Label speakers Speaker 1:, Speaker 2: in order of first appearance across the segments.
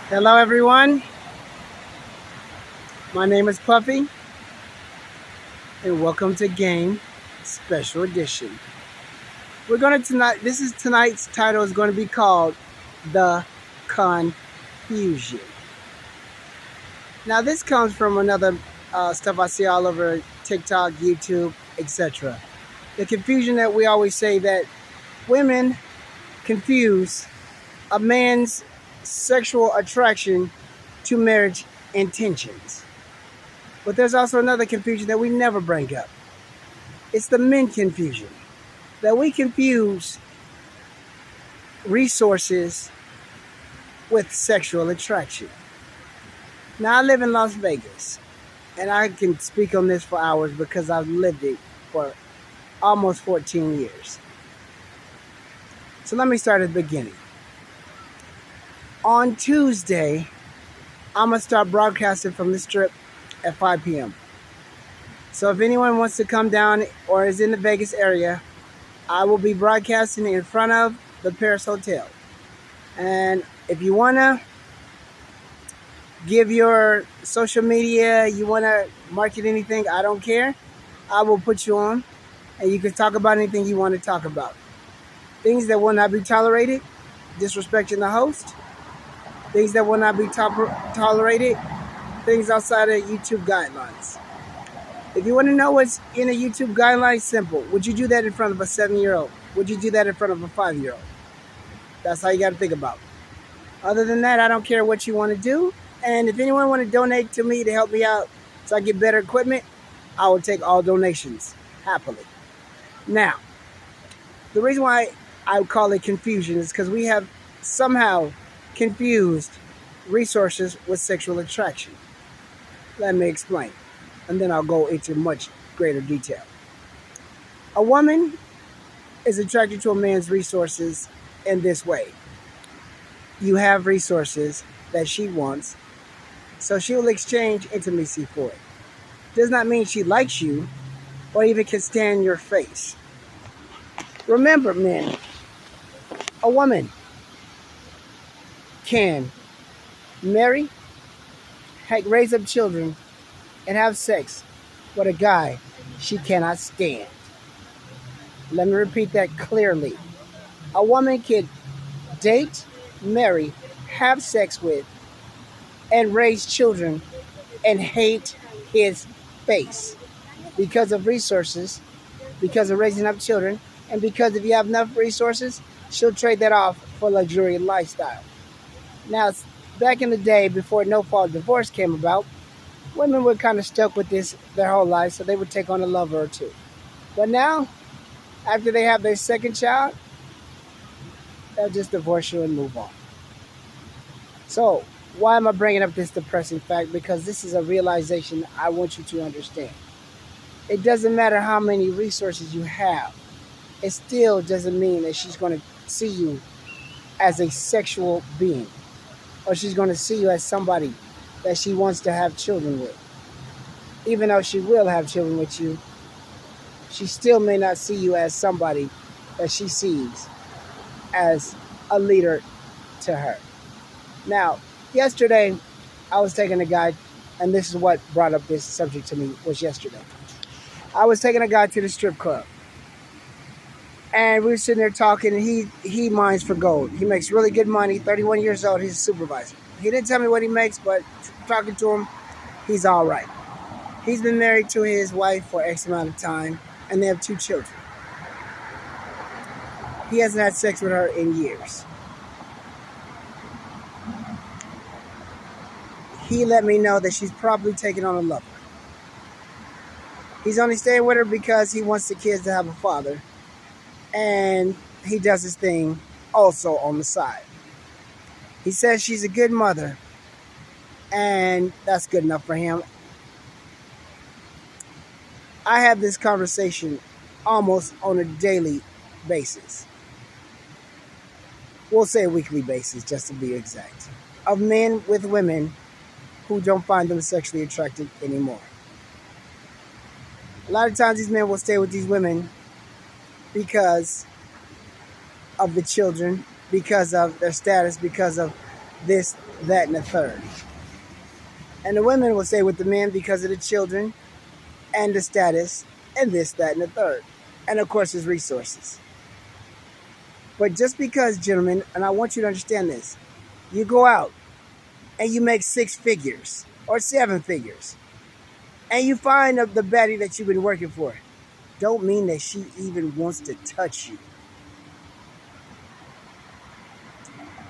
Speaker 1: Hello, everyone. My name is Puffy, and welcome to Game Special Edition. We're going to tonight. Tonight's title is going to be called "The Confusion." Now, this comes from another stuff I see all over TikTok, YouTube, etc. The confusion that we always say that women confuse a man's sexual attraction to marriage intentions. But there's also another confusion that we never bring up. It's the men confusion. That we confuse resources with sexual attraction. Now, I live in Las Vegas, and I can speak on this for hours because I've lived it for almost 14 years. So let me start at the beginning. On Tuesday, I'm going to start broadcasting from the Strip at 5 p.m. So if anyone wants to come down or is in the Vegas area, I will be broadcasting in front of the Paris Hotel. And if you want to give your social media, you want to market anything, I don't care. I will put you on and you can talk about anything you want to talk about. Things that will not be tolerated, disrespecting the host. Things that will not be tolerated, things outside of YouTube guidelines. If you want to know what's in a YouTube guideline, simple. Would you do that in front of a 7-year-old? Would you do that in front of a 5-year-old? That's how you got to think about it. Other than that, I don't care what you want to do. And if anyone want to donate to me to help me out so I get better equipment, I will take all donations happily. Now, the reason why I call it confusion is because we have somehow confused resources with sexual attraction. Let me explain, and then I'll go into much greater detail. A woman is attracted to a man's resources in this way. You have resources that she wants, so she will exchange intimacy for it. Does not mean she likes you or even can stand your face. Remember, men, a woman can marry, raise up children, and have sex with a guy she cannot stand. Let me repeat that clearly. A woman can date, marry, have sex with, and raise children and hate his face because of resources, because of raising up children, and because if you have enough resources, she'll trade that off for luxurious lifestyle. Now, back in the day before no-fault divorce came about, women were kind of stuck with this their whole life, so they would take on a lover or two. But now, after they have their second child, they'll just divorce you and move on. So, why am I bringing up this depressing fact? Because this is a realization I want you to understand. It doesn't matter how many resources you have. It still doesn't mean that she's going to see you as a sexual being, or she's going to see you as somebody that she wants to have children with. Even though she will have children with you, she still may not see you as somebody that she sees as a leader to her. Now, yesterday, I was taking a guy, and this is what brought up this subject to me, was yesterday. I was taking a guy to the strip club. And we were sitting there talking, and he mines for gold. He makes really good money, 31 years old, he's a supervisor. He didn't tell me what he makes, but talking to him, he's all right. He's been married to his wife for X amount of time, and they have 2 children. He hasn't had sex with her in years. He let me know that she's probably taking on a lover. He's only staying with her because he wants the kids to have a father, and he does his thing also on the side. He says she's a good mother, and that's good enough for him. I have this conversation almost on a daily basis. We'll say a weekly basis, just to be exact. Of men with women who don't find them sexually attractive anymore. A lot of times these men will stay with these women because of the children, because of their status, because of this, that, and the third. And the women will stay with the men because of the children and the status and this, that, and the third. And of course, his resources. But just because, gentlemen, and I want you to understand this, you go out and you make 6 figures or 7 figures, and you find the baddie that you've been working for, don't mean that she even wants to touch you.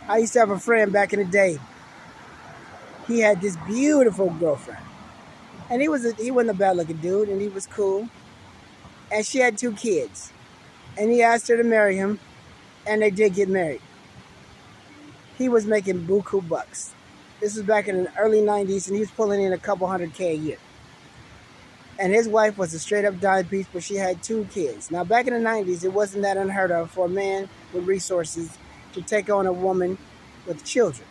Speaker 1: I used to have a friend back in the day. He had this beautiful girlfriend, and he wasn't a bad looking dude, and he was cool. And she had 2 kids, and he asked her to marry him, and they did get married. He was making buku bucks. This was back in the early 90s, and he was pulling in a couple $100K a year. And his wife was a straight up dime piece, but she had 2 kids. Now, back in the 90s, it wasn't that unheard of for a man with resources to take on a woman with children,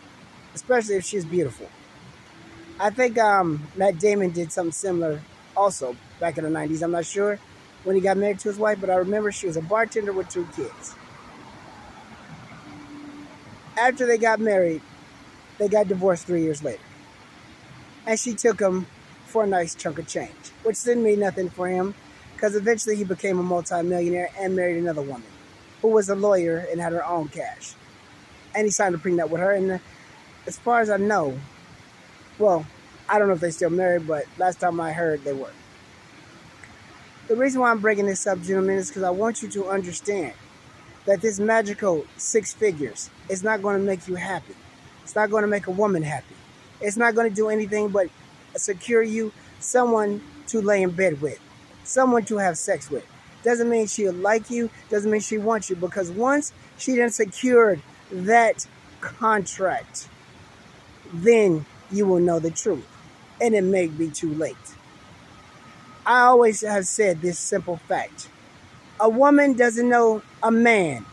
Speaker 1: especially if she's beautiful. I think Matt Damon did something similar also back in the 90s. I'm not sure when he got married to his wife, but I remember she was a bartender with 2 kids. After they got married, they got divorced 3 years later. And she took him for a nice chunk of change, which didn't mean nothing for him because eventually he became a multimillionaire and married another woman who was a lawyer and had her own cash. And he signed a prenup with her. And as far as I know, well, I don't know if they're still married, but last time I heard they were. The reason why I'm breaking this up, gentlemen, is because I want you to understand that this magical 6 figures is not going to make you happy. It's not going to make a woman happy. It's not going to do anything but secure you someone to lay in bed with, someone to have sex with. Doesn't mean she'll like you, doesn't mean she wants you, because once she done secured that contract, then you will know the truth, and it may be too late. I always have said this simple fact. A woman doesn't know a man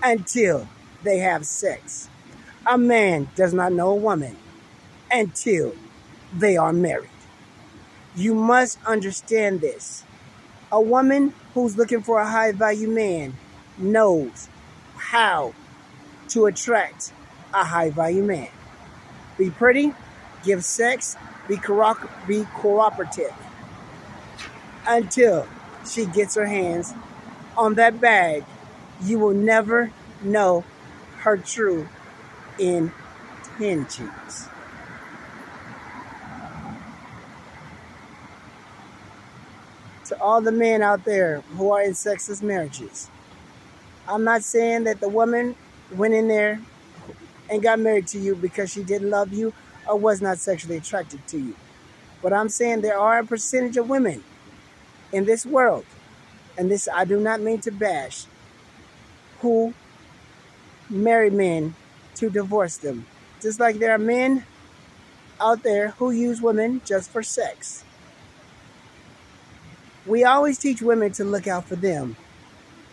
Speaker 1: until they have sex. A man does not know a woman until they are married. You must understand this. A woman who's looking for a high value man knows how to attract a high value man. Be pretty, give sex, be cooperative until she gets her hands on that bag. You will never know her true intentions. To all the men out there who are in sexless marriages, I'm not saying that the woman went in there and got married to you because she didn't love you or was not sexually attracted to you. But I'm saying there are a percentage of women in this world, and this I do not mean to bash, who marry men to divorce them. Just like there are men out there who use women just for sex. We always teach women to look out for them.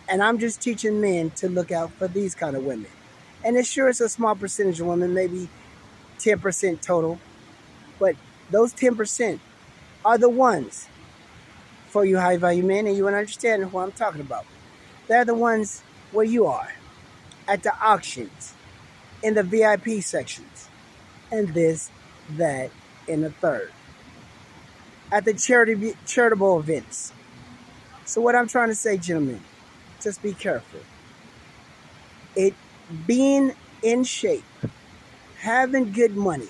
Speaker 1: And I'm just teaching men to look out for these kind of women. And it's sure it's a small percentage of women, maybe 10% total. But those 10% are the ones for you high value men, and you will understand what I'm talking about. They're the ones where you are, at the auctions, in the VIP sections, and this, that, and the third. At the charitable events. So what I'm trying to say, gentlemen, just be careful. Being in shape, having good money,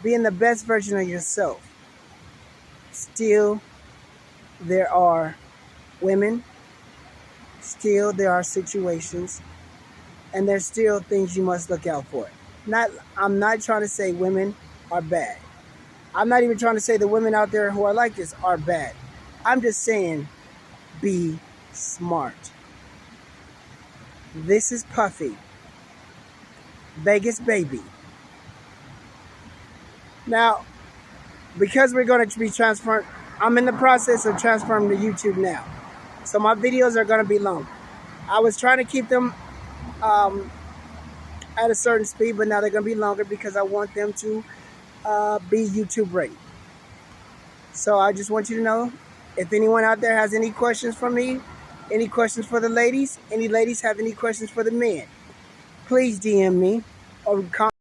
Speaker 1: being the best version of yourself, still there are women, still there are situations, and there's still things you must look out for. I'm not trying to say women are bad. I'm not even trying to say the women out there who are like this are bad. I'm just saying be smart. This is Puffy, Vegas Baby. Now, because we're going to be transferred, I'm in the process of transferring to YouTube now. So my videos are going to be long. I was trying to keep them at a certain speed, but now they're going to be longer because I want them to be YouTube ready. So I just want you to know, if anyone out there has any questions for me, any questions for the ladies, any ladies have any questions for the men, please DM me overcome